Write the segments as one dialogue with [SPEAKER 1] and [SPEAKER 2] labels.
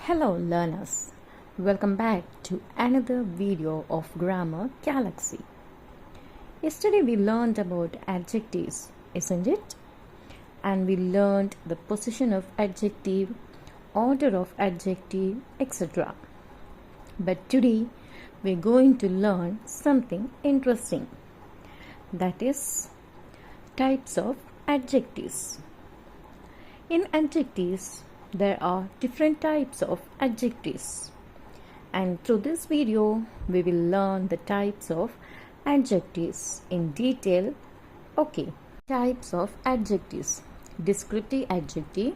[SPEAKER 1] Hello learners, welcome back to another video of Grammar Galaxy. Yesterday we learned about adjectives, isn't it? And we learned the position of adjective, order of adjective, etc. But today we're going to learn something interesting. That is types of adjectives. In adjectives, there are different types of adjectives, and through this video we will learn the types of adjectives in detail. Okay, types of adjectives: descriptive adjective,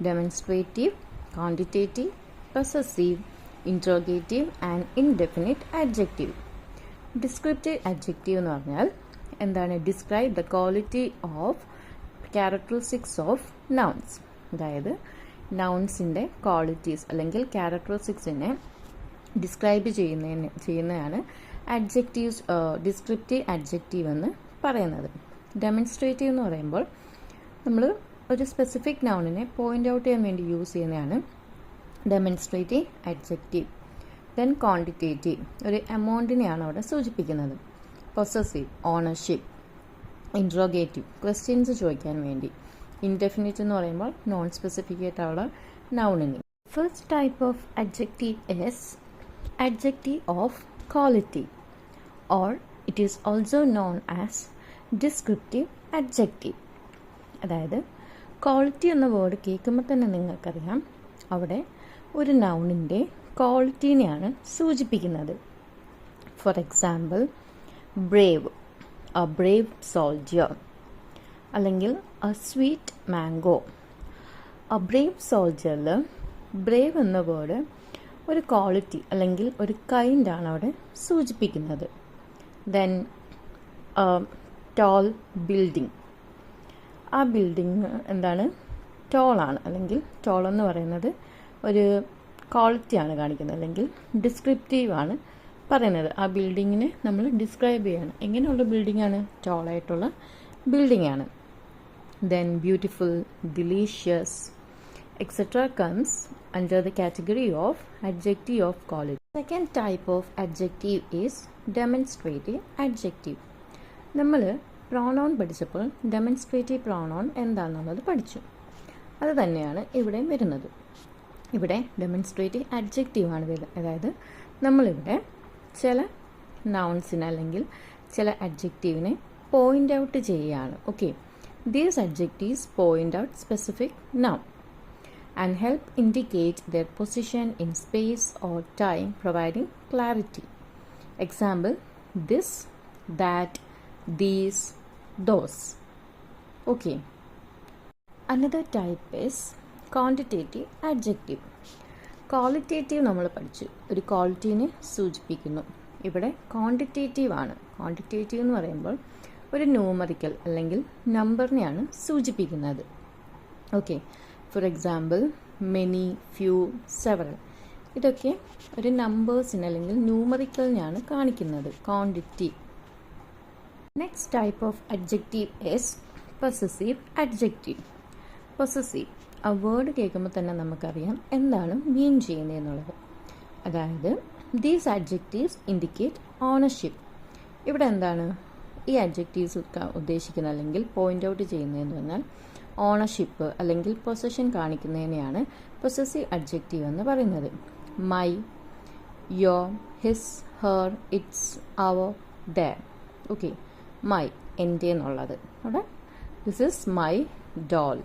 [SPEAKER 1] demonstrative, quantitative, possessive, interrogative and indefinite adjective. Descriptive adjective എന്ന് പറഞ്ഞാൽ എന്താണ്? Describe the quality of characteristics of nouns. അതായത് നൗൺസിൻ്റെ qualities അല്ലെങ്കിൽ ക്യാരക്ടറിസ്റ്റിക്സിനെ describe ചെയ്യുന്നതാണ് adjectives, descriptive adjective എന്ന് പറയുന്നത്. Demonstrative എന്ന് പറയുമ്പോൾ നമ്മൾ ഒരു സ്പെസിഫിക് നൗണിനെ പോയിൻ്റ് ഔട്ട് ചെയ്യാൻ വേണ്ടി യൂസ് ചെയ്യുന്നതാണ് ഡെമോൺസ്ട്രേറ്റീവ് അഡ്ജക്റ്റീവ്. ദെൻ ക്വാണ്ടിറ്റേറ്റീവ്, ഒരു എമൗണ്ടിനെയാണ് അവിടെ സൂചിപ്പിക്കുന്നത്. Possessive, ownership. ഇൻട്രോഗേറ്റീവ്, ക്വസ്റ്റ്യൻസ് ചോദിക്കാൻ വേണ്ടി. ഇൻഡെഫിനിറ്റ് എന്ന് പറയുമ്പോൾ നോൺ സ്പെസിഫിക് ആയിട്ടുള്ള നൗണിന്. First type of adjective is adjective of quality, or it is also known as descriptive adjective. അതായത് ക്വാളിറ്റി എന്ന വേർഡ് കേൾക്കുമ്പോൾ തന്നെ നിങ്ങൾക്കറിയാം അവിടെ ഒരു നൗണിൻ്റെ ക്വാളിറ്റീനെയാണ് സൂചിപ്പിക്കുന്നത്. For example, brave, a brave soldier, അല്ലെങ്കിൽ a sweet mango. A brave സോൾജിയറിൽ ബ്രേവ് എന്ന വേർഡ് ഒരു ക്വാളിറ്റി അല്ലെങ്കിൽ ഒരു കൈൻഡാണ് അവിടെ സൂചിപ്പിക്കുന്നത്. ദെൻ ടോൾ ബിൽഡിംഗ്, ആ ബിൽഡിങ് എന്താണ്? ടോളാണ്, അല്ലെങ്കിൽ ടോൾ എന്ന് പറയുന്നത് ഒരു ക്വാളിറ്റിയാണ് കാണിക്കുന്നത്, അല്ലെങ്കിൽ ഡിസ്ക്രിപ്റ്റീവാണ് പറയുന്നത്. ആ ബിൽഡിങ്ങിനെ നമ്മൾ ഡിസ്ക്രൈബ് ചെയ്യാണ്. എങ്ങനെയുള്ള ബിൽഡിങ്ങാണ്? ടോളായിട്ടുള്ള ബിൽഡിങ്ങാണ്. Then beautiful, delicious etc. comes under the category of adjective of quality. Second type of adjective is demonstrative adjective. നമ്മൾ പ്രോണൗൺ പഠിച്ചപ്പോൾ ഡെമോൺസ്ട്രേറ്റീവ് പ്രോണൗൺ എന്താണെന്നുള്ളത് പഠിച്ചു. അത് തന്നെയാണ് ഇവിടെ വരുന്നത്. ഇവിടെ ഡെമോൺസ്ട്രേറ്റീവ് അഡ്ജക്റ്റീവാണ് വരുന്നത്. അതായത് നമ്മളിവിടെ ചില നൗൺസിനെ അല്ലെങ്കിൽ ചില അഡ്ജക്റ്റീവിനെ പോയിൻ്റ് ഔട്ട് ചെയ്യുകയാണ്. Okay, these adjectives point out specific noun and help indicate their position in space or time, providing clarity. Example, this, that, these, those. Okay. Another type is quantitative adjective. Qualitative നമ്മൾ പഠിച്ചു, ഒരു ക്വാളിറ്റീനെ സൂചിപ്പിക്കുന്നു. ഇവിടെ quantitative ആണ്. Quantitative എന്ന് പറയുമ്പോൾ ഒരു numerical അല്ലെങ്കിൽ നമ്പറിനെയാണ് സൂചിപ്പിക്കുന്നത്. Okay, for example, many, few, several. ഇതൊക്കെ ഒരു നമ്പേഴ്സിന് അല്ലെങ്കിൽ ന്യൂമറിക്കലിനെയാണ് കാണിക്കുന്നത്, quantity. Next type of adjective is possessive adjective. Possessive, ആ വേർഡ് കേൾക്കുമ്പോൾ തന്നെ നമുക്കറിയാം എന്താണ് മീൻ ചെയ്യുന്നത് എന്നുള്ളത്. അതായത് ദീസ് അഡ്ജക്റ്റീവ്സ് ഇൻഡിക്കേറ്റ് ഓണർഷിപ്പ്. ഇവിടെ എന്താണ് ഈ അഡ്ജക്റ്റീവ്സ് ഉദ്ദേശിക്കുന്നത് അല്ലെങ്കിൽ പോയിൻ്റ് ഔട്ട് ചെയ്യുന്നതെന്ന് പറഞ്ഞാൽ ഓണർഷിപ്പ് അല്ലെങ്കിൽ പൊസഷൻ കാണിക്കുന്നതിനെയാണ് പൊസസീവ് അഡ്ജക്റ്റീവ് എന്ന് പറയുന്നത്. My, your, his, her, its, our, their. Okay, my, എൻ്റെ എന്നുള്ളത് അവിടെ. This is my doll,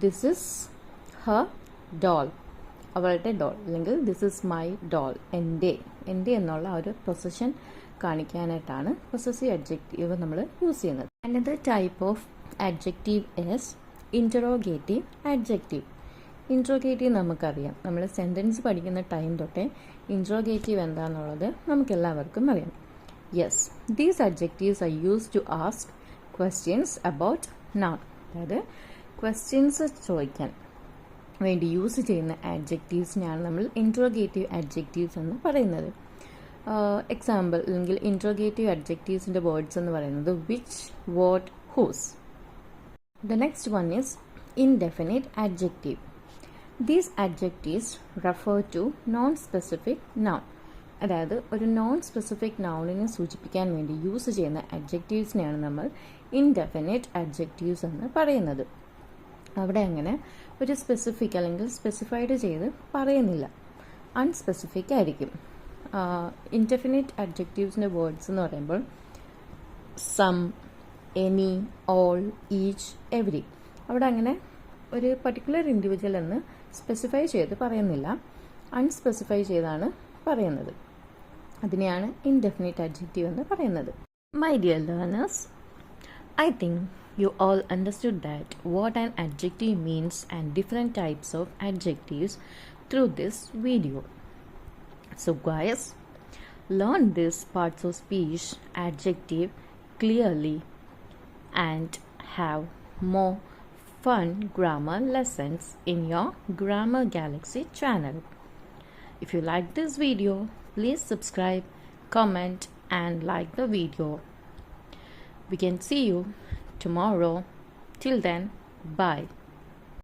[SPEAKER 1] this is her doll, അവളുടെ ഡോൾ, അല്ലെങ്കിൽ ദിസ് ഇസ് മൈ ഡോൾ, എൻ്റെ എന്നുള്ള ഒരു പൊസഷൻ കാണിക്കാനായിട്ടാണ് പൊസസീവ് അഡ്ജക്റ്റീവ് നമ്മൾ യൂസ് ചെയ്യുന്നത്. Another type of adjective is interrogative adjective. Interrogative നമുക്കറിയാം, നമ്മൾ സെൻറ്റൻസ് പഠിക്കുന്ന ടൈം തൊട്ടേ ഇൻട്രോഗേറ്റീവ് എന്താണെന്നുള്ളത് നമുക്കെല്ലാവർക്കും അറിയാം. Yes, these adjectives are use to ask questions about noun. അതായത് ക്വസ്റ്റ്യൻസ് ചോദിക്കാൻ വേണ്ടി യൂസ് ചെയ്യുന്ന ആഡ്ജക്റ്റീവ്സിനെയാണ് നമ്മൾ ഇൻട്രോഗേറ്റീവ് അഡ്ജക്റ്റീവ്സ് എന്ന് പറയുന്നത്. എക്സാമ്പിൾ അല്ലെങ്കിൽ ഇൻട്രോഗേറ്റീവ് അഡ്ജക്റ്റീവ്സിൻ്റെ വേർഡ്സ് എന്ന് പറയുന്നത് which, what, whose. The next one is indefinite adjective. These adjectives refer to non specific noun. അതായത് ഒരു നോൺ സ്പെസിഫിക് നൗണിനെ സൂചിപ്പിക്കാൻ വേണ്ടി യൂസ് ചെയ്യുന്ന അഡ്ജക്റ്റീവ്സിനെയാണ് നമ്മൾ ഇൻഡെഫിനിറ്റ് അഡ്ജക്റ്റീവ്സ് എന്ന് പറയുന്നത്. അവിടെ അങ്ങനെ ഒരു സ്പെസിഫിക് അല്ലെങ്കിൽ സ്പെസിഫൈഡ് ചെയ്ത് പറയുന്നില്ല, അൺസ്പെസിഫിക് ആയിരിക്കും. ഇൻഡെഫിനിറ്റ് അഡ്ജക്റ്റീവ്സിൻ്റെ വേർഡ്സ് എന്ന് പറയുമ്പോൾ some, any, all, each, every. അവിടെ അങ്ങനെ ഒരു പർട്ടിക്കുലർ ഇൻഡിവിജ്വൽ എന്ന് സ്പെസിഫൈ ചെയ്ത് പറയുന്നില്ല, അൺസ്പെസിഫൈ ചെയ്താണ് പറയുന്നത്. അതിനെയാണ് ഇൻഡെഫിനിറ്റ് അഡ്ജക്റ്റീവ് എന്ന് പറയുന്നത്. My dear learners, I think you all understood that what an adjective means and different types of adjectives through this video. So guys, learn these parts of speech adjective clearly and have more fun grammar lessons in your Grammar Galaxy channel. If you like this video, please subscribe, comment and like the video. We can see you tomorrow. Till then, bye.